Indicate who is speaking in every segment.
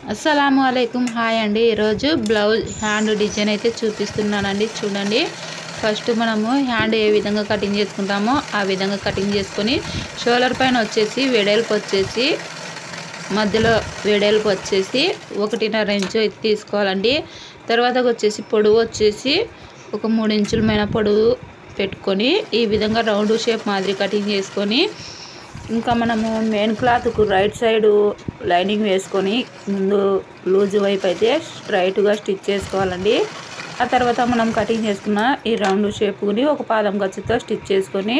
Speaker 1: అస్సలాము అలైకుం హాయ్ అండి। ఈరోజు బ్లౌజ్ హ్యాండ్ డిజైన్ అయితే చూపిస్తున్నానండి। చూడండి, ఫస్ట్ మనము హ్యాండ్ ఏ విధంగా కటింగ్ చేసుకుంటామో ఆ విధంగా కటింగ్ చేసుకొని షోల్డర్ పైన వచ్చేసి వెడల్పు వచ్చేసి మధ్యలో వెడల్పు వచ్చేసి 1.5 ఇంచు అయితే తీసుకోవాలండి। తర్వాత వచ్చేసి పొడవు వచ్చేసి ఒక 3 ఇంచుల మైన పొడవు పెట్టుకొని ఈ విధంగా రౌండ్ షేప్ మాదిరి కటింగ్ చేసుకొని ఇంకా మనము మెయిన్ క్లాత్కు రైట్ సైడ్ లైనింగ్ వేసుకొని ముందు లూజ్ వైపు అయితే స్ట్రైట్గా స్టిచ్ చేసుకోవాలండి। ఆ తర్వాత మనం కటింగ్ చేసుకున్న ఈ రౌండ్ షేప్ని ఒక పాదం ఖర్చుతో స్టిచ్ చేసుకొని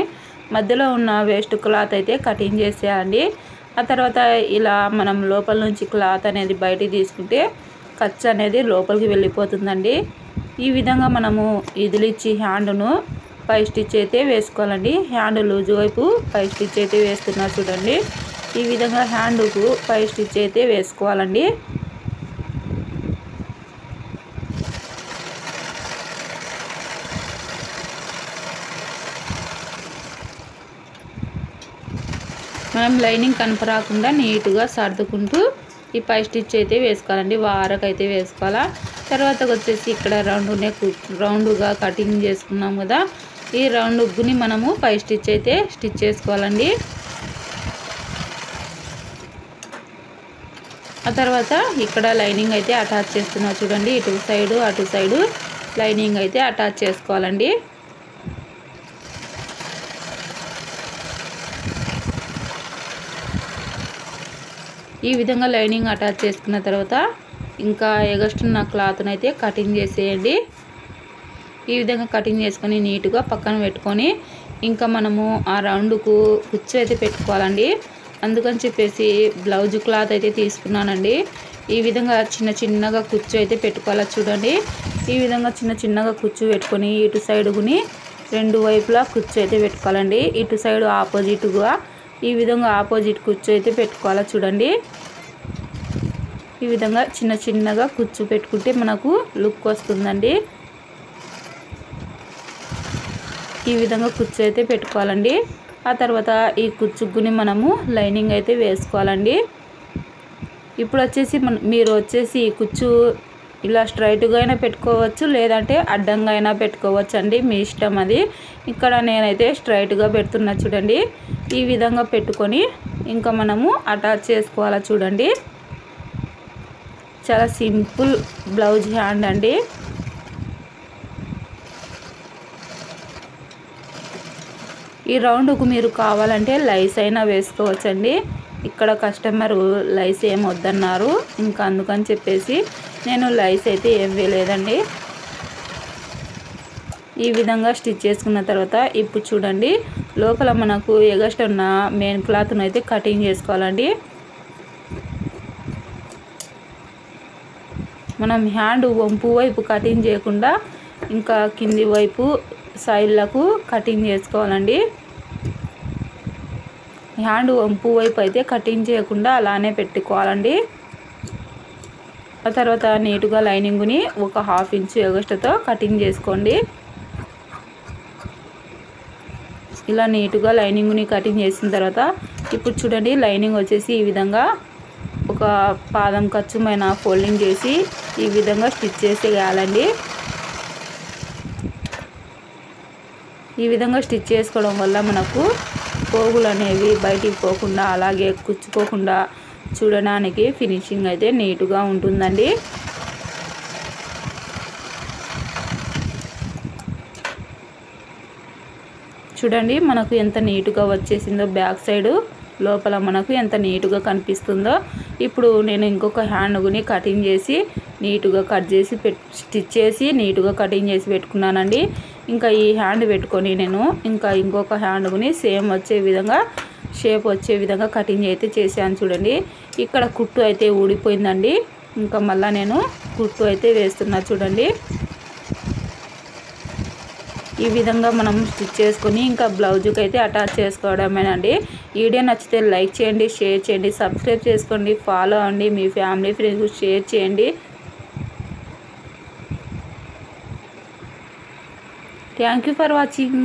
Speaker 1: మధ్యలో ఉన్న వేస్ట్ క్లాత్ అయితే కటింగ్ చేసేయాలండి। ఆ తర్వాత ఇలా మనం లోపల నుంచి క్లాత్ అనేది బయటికి తీసుకుంటే ఖర్చు అనేది లోపలికి వెళ్ళిపోతుందండి। ఈ విధంగా మనము ఇదిలిచ్చి హ్యాండ్ను పై స్టిచ్ అయితే వేసుకోవాలండి। హ్యాండ్ లూజ్ వైపు పై స్టిచ్ అయితే వేస్తున్నా చూడండి। ఈ విధంగా హ్యాండ్కు పై స్టిచ్ అయితే వేసుకోవాలండి। మనం లైనింగ్ కనపరాకుండా నీట్గా సర్దుకుంటూ ఈ పై స్టిచ్ అయితే వేసుకోవాలండి। వారకు అయితే వేసుకోవాలా। తర్వాత వచ్చేసి ఇక్కడ రౌండ్గా కటింగ్ చేసుకున్నాం కదా, ఈ రౌండ్ ఉగ్గుని మనము పై స్టిచ్ అయితే స్టిచ్ చేసుకోవాలండి। ఆ తర్వాత ఇక్కడ లైనింగ్ అయితే అటాచ్ చేస్తున్నా చూడండి। ఇటు సైడు అటు సైడు లైనింగ్ అయితే అటాచ్ చేసుకోవాలండి। ఈ విధంగా లైనింగ్ అటాచ్ చేసుకున్న తర్వాత ఇంకా ఎగస్ట్రున్న క్లాత్ని అయితే కటింగ్ చేసేయండి। ఈ విధంగా కటింగ్ చేసుకొని నీట్గా పక్కన పెట్టుకొని ఇంకా మనము ఆ రౌండ్కు కుచ్చు అయితే పెట్టుకోవాలండి। అందుకని చెప్పేసి బ్లౌజ్ క్లాత్ అయితే తీసుకున్నానండి। ఈ విధంగా చిన్నగా కుచ్చు అయితే పెట్టుకోవాలి చూడండి। ఈ విధంగా చిన్నగా కుచ్చు పెట్టుకొని ఇటు సైడ్ని రెండు వైపులా కుచ్చు అయితే పెట్టుకోవాలండి। ఇటు సైడ్ ఆపోజిట్గా ఈ విధంగా ఆపోజిట్ కుచ్చు అయితే పెట్టుకోవాలి చూడండి। ఈ విధంగా చిన్నగా కుచ్చు పెట్టుకుంటే మనకు లుక్ వస్తుందండి। ఈ విధంగా కుచ్చు అయితే పెట్టుకోవాలండి। ఆ తర్వాత ఈ కుచ్చుకుని మనము లైనింగ్ అయితే వేసుకోవాలండి। ఇప్పుడు వచ్చేసి మీరు వచ్చేసి ఈ కుచ్చు ఇలా స్ట్రైట్గా అయినా పెట్టుకోవచ్చు, లేదంటే అడ్డంగా అయినా పెట్టుకోవచ్చు అండి, మీ ఇష్టం అది। ఇక్కడ నేనైతే స్ట్రైట్గా పెడుతున్నా చూడండి। ఈ విధంగా పెట్టుకొని ఇంకా మనము అటాచ్ చేసుకోవాలా చూడండి। చాలా సింపుల్ బ్లౌజ్ హ్యాండ్ అండి। ఈ రౌండ్కు మీరు కావాలంటే లైస్ అయినా వేసుకోవచ్చండి। ఇక్కడ కస్టమర్ లైస్ ఏం వద్దన్నారు, ఇంకా అందుకని చెప్పేసి నేను లైస్ అయితే ఏం వేయలేదండి। ఈ విధంగా స్టిచ్ చేసుకున్న తర్వాత ఇప్పుడు చూడండి, లోపల మనకు ఎగస్ట్ ఉన్న మెయిన్ క్లాత్ను అయితే కటింగ్ చేసుకోవాలండి। మనం హ్యాండ్ వంపు వైపు కటింగ్ చేయకుండా ఇంకా కింది వైపు సైడ్లకు కటింగ్ చేసుకోవాలండి। హ్యాండ్ వంపు వైపు అయితే కటింగ్ చేయకుండా అలానే పెట్టుకోవాలండి। ఆ తర్వాత నీట్గా లైనింగ్ని ఒక 1/2 ఇంచు ఎగస్ట్తో కటింగ్ చేసుకోండి। ఇలా నీట్గా లైనింగ్ని కటింగ్ చేసిన తర్వాత ఇప్పుడు చూడండి, లైనింగ్ వచ్చేసి ఈ విధంగా ఒక పాదం ఖర్చుమైన ఫోల్డింగ్ చేసి ఈ విధంగా స్టిచ్ చేసేయాలండి। ఈ విధంగా స్టిచ్ చేసుకోవడం వల్ల మనకు పోగులు అనేవి బయటికి పోకుండా అలాగే కుచ్చుకోకుండా చూడడానికి ఫినిషింగ్ అయితే నీట్గా ఉంటుందండి। చూడండి మనకు ఎంత నీట్గా వచ్చేసిందో, బ్యాక్ సైడ్ లోపల మనకు ఎంత నీట్గా కనిపిస్తుందో। ఇప్పుడు నేను ఇంకొక హ్యాండ్ని కటింగ్ చేసి నీట్గా కట్ చేసి స్టిచ్ చేసి నీట్గా కటింగ్ చేసి పెట్టుకున్నానండి। ఇంకా ఈ హ్యాండ్ పెట్టుకొని నేను ఇంకా ఇంకొక హ్యాండ్ని సేమ్ వచ్చే విధంగా షేప్ వచ్చే విధంగా కటింగ్ అయితే చేశాను చూడండి। ఇక్కడ కుట్టు అయితే ఊడిపోయిందండి, ఇంకా మళ్ళీ నేను కుట్టు అయితే వేస్తున్నా చూడండి। ఈ విధంగా మనం స్టిచ్ చేసుకొని ఇంకా బ్లౌజ్కి అయితే అటాచ్ చేసుకోవడమేనండి। వీడియో నచ్చితే లైక్ చేయండి, షేర్ చేయండి, సబ్స్క్రైబ్ చేసుకోండి, ఫాలో అవ్వండి, మీ ఫ్యామిలీ ఫ్రెండ్స్కి షేర్ చేయండి। Thank you for watching.